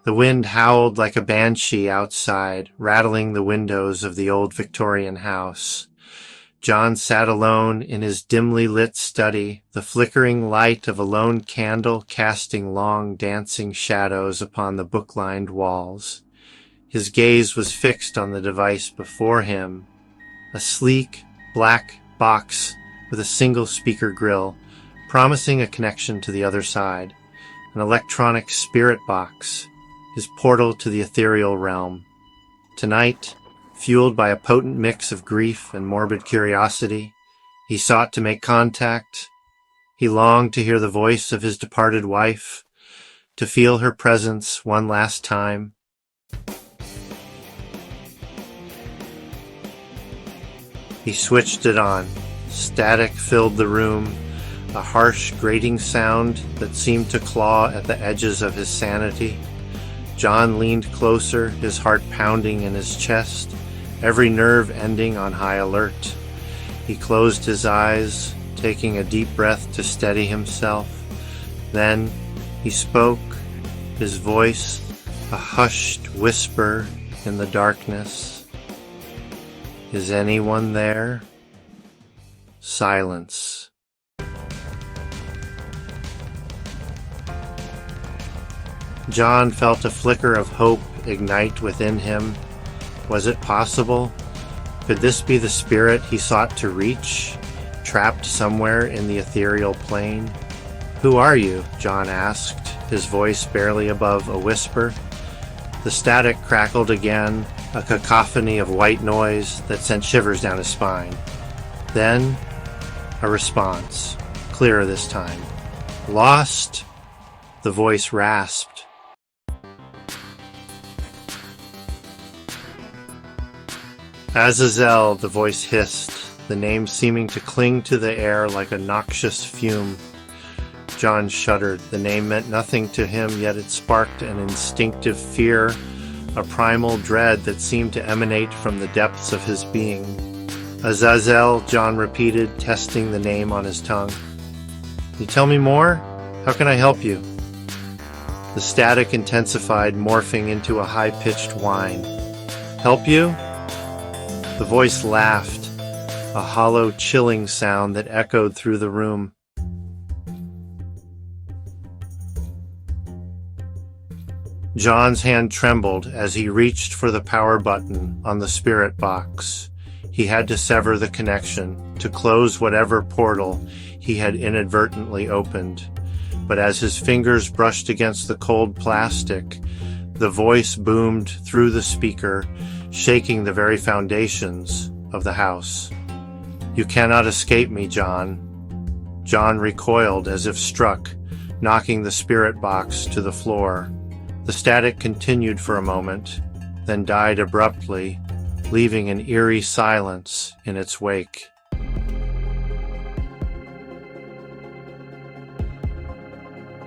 The wind howled like a banshee outside, rattling the windows of the old Victorian house. John sat alone in his dimly lit study, the flickering light of a lone candle casting long, dancing shadows upon the book-lined walls. His gaze was fixed on the device before him, a sleek, black box with a single speaker grill, promising a connection to the other side. An electronic spirit box, his portal to the ethereal realm. Tonight, fueled by a potent mix of grief and morbid curiosity, he sought to make contact. He longed to hear the voice of his departed wife, to feel her presence one last time. He switched it on. Static filled the room, a harsh, grating sound that seemed to claw at the edges of his sanity. John leaned closer, his heart pounding in his chest, every nerve ending on high alert. He closed his eyes, taking a deep breath to steady himself. Then he spoke, his voice a hushed whisper in the darkness. "Is anyone there?" Silence. John felt a flicker of hope ignite within him. Was it possible? Could this be the spirit he sought to reach, trapped somewhere in the ethereal plane? "Who are you?" John asked, his voice barely above a whisper. The static crackled again, a cacophony of white noise that sent shivers down his spine. Then, a response, clearer this time. "Lost?" The voice rasped. "Azazel," the voice hissed, the name seeming to cling to the air like a noxious fume. John shuddered. The name meant nothing to him, yet it sparked an instinctive fear, a primal dread that seemed to emanate from the depths of his being. "Azazel," John repeated, testing the name on his tongue. "Can you tell me more? How can I help you?" The static intensified, morphing into a high-pitched whine. "Help you?" The voice laughed, a hollow, chilling sound that echoed through the room. John's hand trembled as he reached for the power button on the spirit box. He had to sever the connection, to close whatever portal he had inadvertently opened. But as his fingers brushed against the cold plastic, the voice boomed through the speaker, shaking the very foundations of the house. "You cannot escape me, John." John recoiled as if struck, knocking the spirit box to the floor. The static continued for a moment, then died abruptly, leaving an eerie silence in its wake.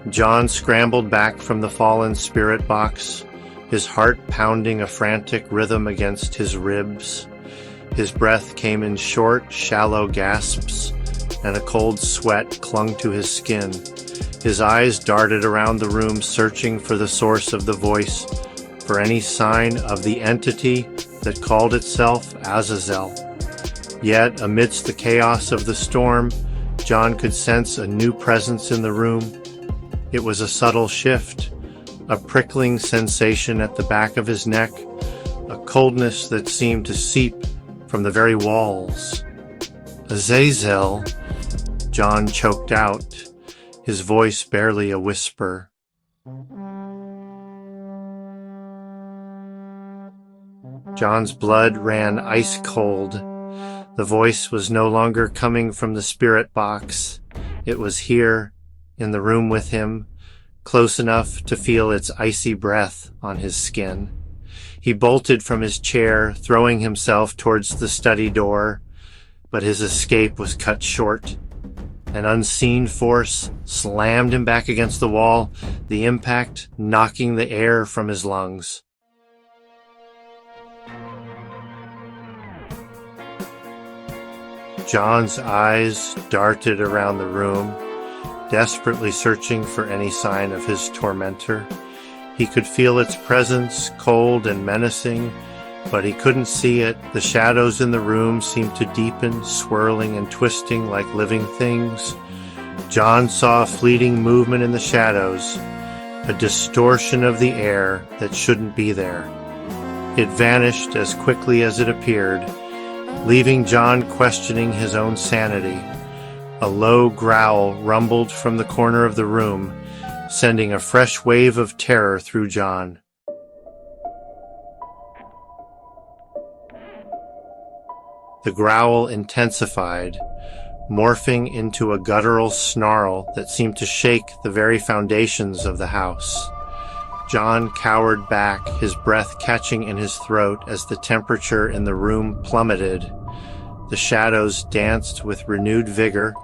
John scrambled back from the fallen spirit box, his heart pounding a frantic rhythm against his ribs. His breath came in short, shallow gasps, and a cold sweat clung to his skin. His eyes darted around the room, searching for the source of the voice, for any sign of the entity that called itself Azazel. Yet, amidst the chaos of the storm, John could sense a new presence in the room. It was a subtle shift, a prickling sensation at the back of his neck, a coldness that seemed to seep from the very walls. "Azazel," John choked out, his voice barely a whisper. John's blood ran ice cold. The voice was no longer coming from the spirit box. It was here, in the room with him, close enough to feel its icy breath on his skin. He bolted from his chair, throwing himself towards the study door, but his escape was cut short. An unseen force slammed him back against the wall, the impact knocking the air from his lungs. John's eyes darted around the room, desperately searching for any sign of his tormentor. He could feel its presence, cold and menacing, but he couldn't see it. The shadows in the room seemed to deepen, swirling and twisting like living things. John saw a fleeting movement in the shadows, a distortion of the air that shouldn't be there. It vanished as quickly as it appeared, leaving John questioning his own sanity. A low growl rumbled from the corner of the room, sending a fresh wave of terror through John. The growl intensified, morphing into a guttural snarl that seemed to shake the very foundations of the house. John cowered back, his breath catching in his throat as the temperature in the room plummeted. The shadows danced with renewed vigor,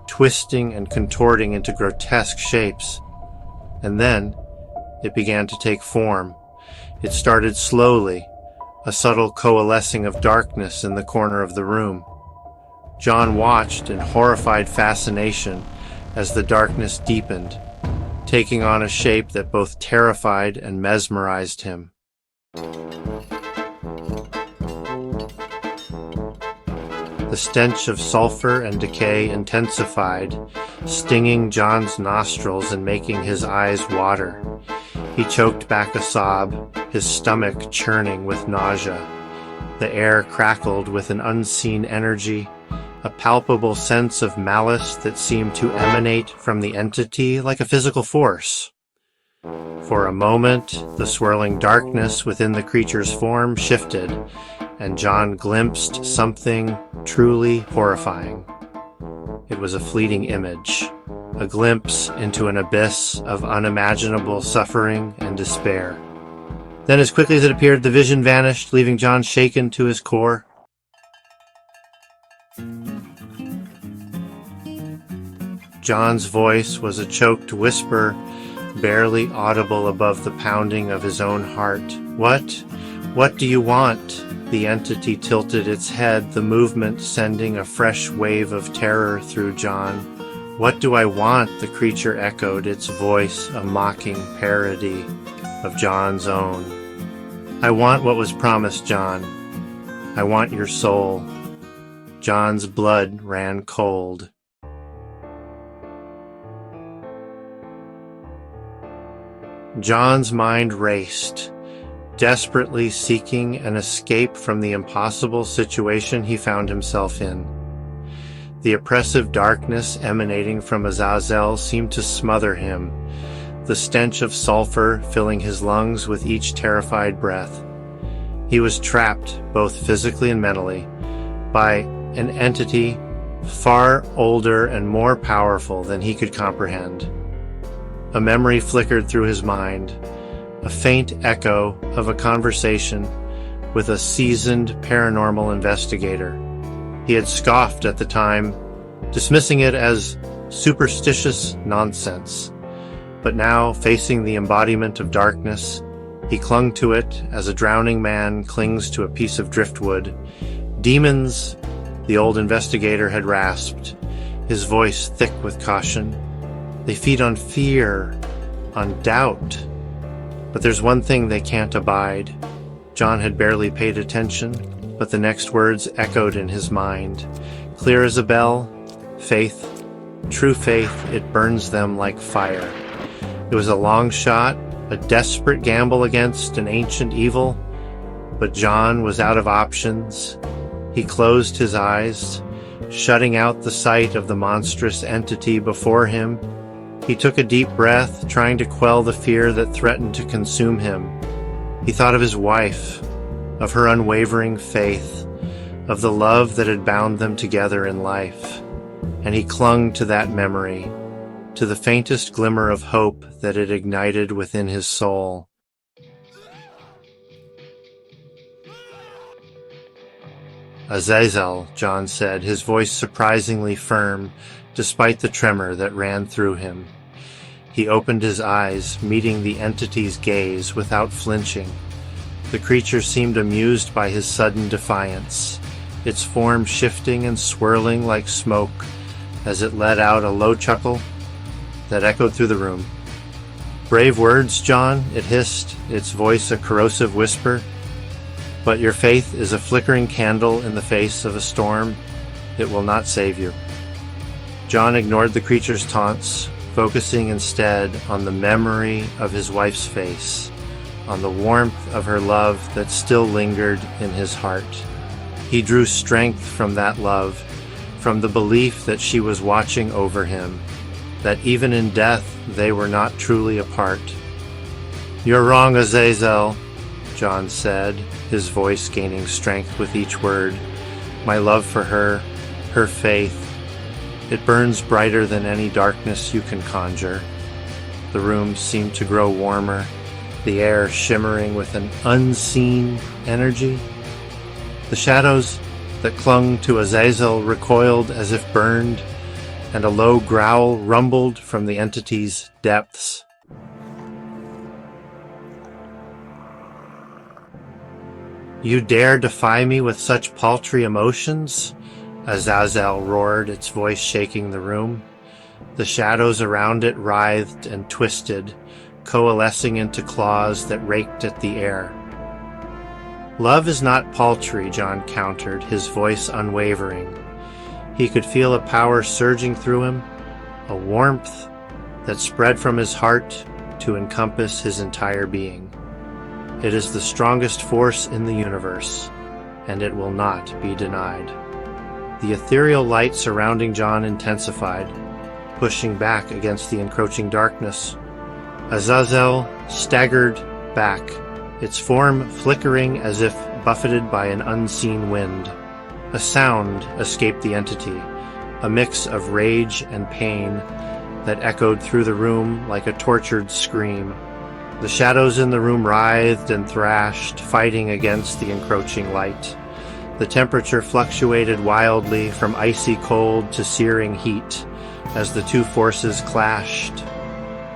twisting and contorting into grotesque shapes. And then it began to take form. It started slowly, a subtle coalescing of darkness in the corner of the room. John watched in horrified fascination as the darkness deepened, taking on a shape that both terrified and mesmerized him. The stench of sulfur and decay intensified, stinging John's nostrils and making his eyes water. He choked back a sob, his stomach churning with nausea. The air crackled with an unseen energy, a palpable sense of malice that seemed to emanate from the entity like a physical force. For a moment, the swirling darkness within the creature's form shifted, and John glimpsed something truly horrifying. It was a fleeting image, a glimpse into an abyss of unimaginable suffering and despair. Then, as quickly as it appeared, the vision vanished, leaving John shaken to his core. John's voice was a choked whisper, barely audible above the pounding of his own heart. What do you want?" The entity tilted its head, the movement sending a fresh wave of terror through John. "What do I want?" the creature echoed, its voice a mocking parody of John's own. "I want what was promised, John. I want your soul." John's blood ran cold. John's mind raced, desperately seeking an escape from the impossible situation he found himself in. The oppressive darkness emanating from Azazel seemed to smother him, the stench of sulfur filling his lungs with each terrified breath. He was trapped, both physically and mentally, by an entity far older and more powerful than he could comprehend. A memory flickered through his mind, a faint echo of a conversation with a seasoned paranormal investigator. He had scoffed at the time, dismissing it as superstitious nonsense. But now, facing the embodiment of darkness, he clung to it as a drowning man clings to a piece of driftwood. "Demons," the old investigator had rasped, his voice thick with caution. "They feed on fear, on doubt. But there's one thing they can't abide." John had barely paid attention, but the next words echoed in his mind. Clear as a bell, faith, true faith, it burns them like fire. It was a long shot, a desperate gamble against an ancient evil, but John was out of options. He closed his eyes, shutting out the sight of the monstrous entity before him. He took a deep breath, trying to quell the fear that threatened to consume him. He thought of his wife, of her unwavering faith, of the love that had bound them together in life, and he clung to that memory, to the faintest glimmer of hope that it ignited within his soul. "Azazel," John said, his voice surprisingly firm, despite the tremor that ran through him. He opened his eyes, meeting the entity's gaze without flinching. The creature seemed amused by his sudden defiance, its form shifting and swirling like smoke as it let out a low chuckle that echoed through the room. Brave words, John, it hissed, its voice a corrosive whisper. But your faith is a flickering candle in the face of a storm. It will not save you. John ignored the creature's taunts, focusing instead on the memory of his wife's face, on the warmth of her love that still lingered in his heart. He drew strength from that love, from the belief that she was watching over him, that even in death they were not truly apart. "You're wrong, Azazel," John said, his voice gaining strength with each word. "My love for her, her faith, it burns brighter than any darkness you can conjure." The room seemed to grow warmer, the air shimmering with an unseen energy. The shadows that clung to Azazel recoiled as if burned, and a low growl rumbled from the entity's depths. "You dare defy me with such paltry emotions?" Azazel roared, its voice shaking the room. The shadows around it writhed and twisted, coalescing into claws that raked at the air. "Love is not paltry," John countered, his voice unwavering. He could feel a power surging through him, a warmth that spread from his heart to encompass his entire being. "It is the strongest force in the universe, and it will not be denied." The ethereal light surrounding John intensified, pushing back against the encroaching darkness. Azazel staggered back, its form flickering as if buffeted by an unseen wind. A sound escaped the entity, a mix of rage and pain that echoed through the room like a tortured scream. The shadows in the room writhed and thrashed, fighting against the encroaching light. The temperature fluctuated wildly from icy cold to searing heat as the two forces clashed.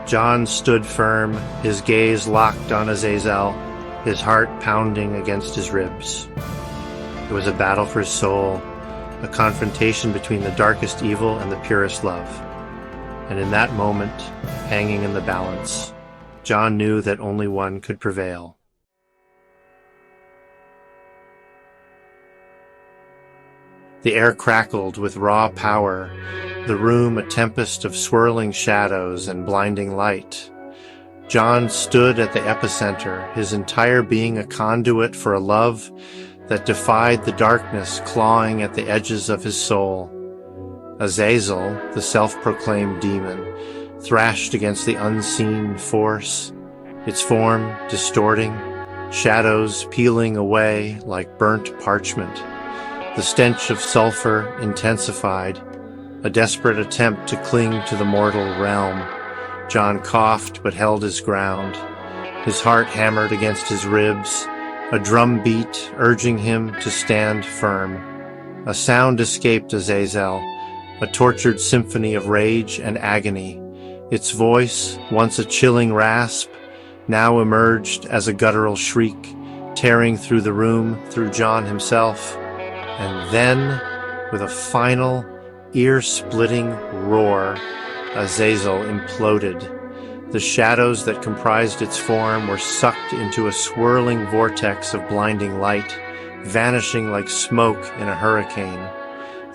John stood firm, his gaze locked on Azazel, his heart pounding against his ribs. It was a battle for his soul, a confrontation between the darkest evil and the purest love. And in that moment, hanging in the balance, John knew that only one could prevail. The air crackled with raw power, the room a tempest of swirling shadows and blinding light. John stood at the epicenter, his entire being a conduit for a love that defied the darkness clawing at the edges of his soul. Azazel, the self-proclaimed demon, thrashed against the unseen force, its form distorting, shadows peeling away like burnt parchment. The stench of sulfur intensified, a desperate attempt to cling to the mortal realm. John coughed but held his ground. His heart hammered against his ribs, a drum beat urging him to stand firm. A sound escaped Azazel, a tortured symphony of rage and agony. Its voice, once a chilling rasp, now emerged as a guttural shriek, tearing through the room, through John himself. And then, with a final, ear-splitting roar, Azazel imploded. The shadows that comprised its form were sucked into a swirling vortex of blinding light, vanishing like smoke in a hurricane.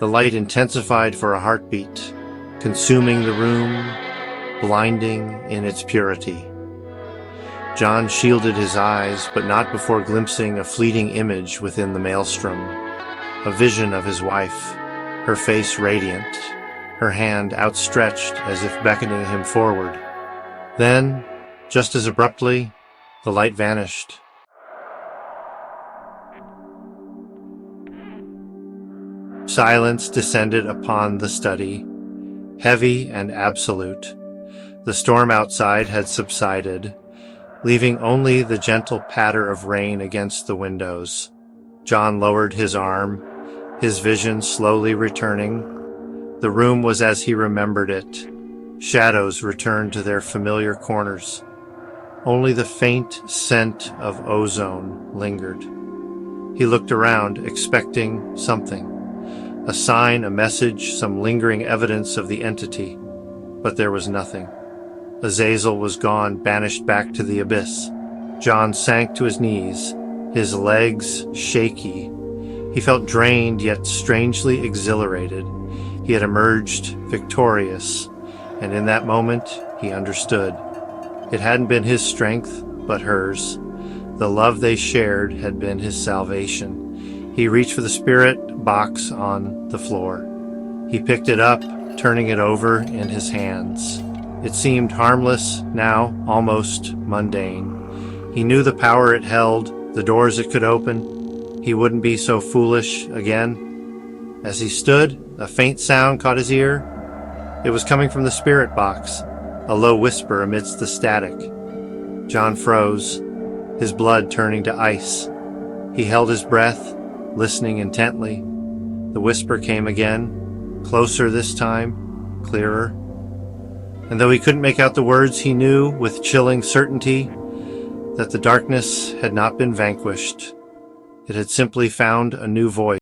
The light intensified for a heartbeat, consuming the room, blinding in its purity. John shielded his eyes, but not before glimpsing a fleeting image within the maelstrom. A vision of his wife, her face radiant, her hand outstretched as if beckoning him forward. Then, just as abruptly, the light vanished. Silence descended upon the study, heavy and absolute. The storm outside had subsided, leaving only the gentle patter of rain against the windows. John lowered his arm, his vision slowly returning. The room was as he remembered it. Shadows returned to their familiar corners. Only the faint scent of ozone lingered. He looked around, expecting something. A sign, a message, some lingering evidence of the entity. But there was nothing. Azazel was gone, banished back to the abyss. John sank to his knees, his legs shaky. He felt drained yet strangely exhilarated. He had emerged victorious, and in that moment he understood. It hadn't been his strength, but hers. The love they shared had been his salvation. He reached for the spirit box on the floor. He picked it up, turning it over in his hands. It seemed harmless now, almost mundane. He knew the power it held, the doors it could open. He wouldn't be so foolish again. As he stood, a faint sound caught his ear. It was coming from the spirit box, a low whisper amidst the static. John froze, his blood turning to ice. He held his breath, listening intently. The whisper came again, closer this time, clearer. And though he couldn't make out the words, he knew with chilling certainty that the darkness had not been vanquished. It had simply found a new voice.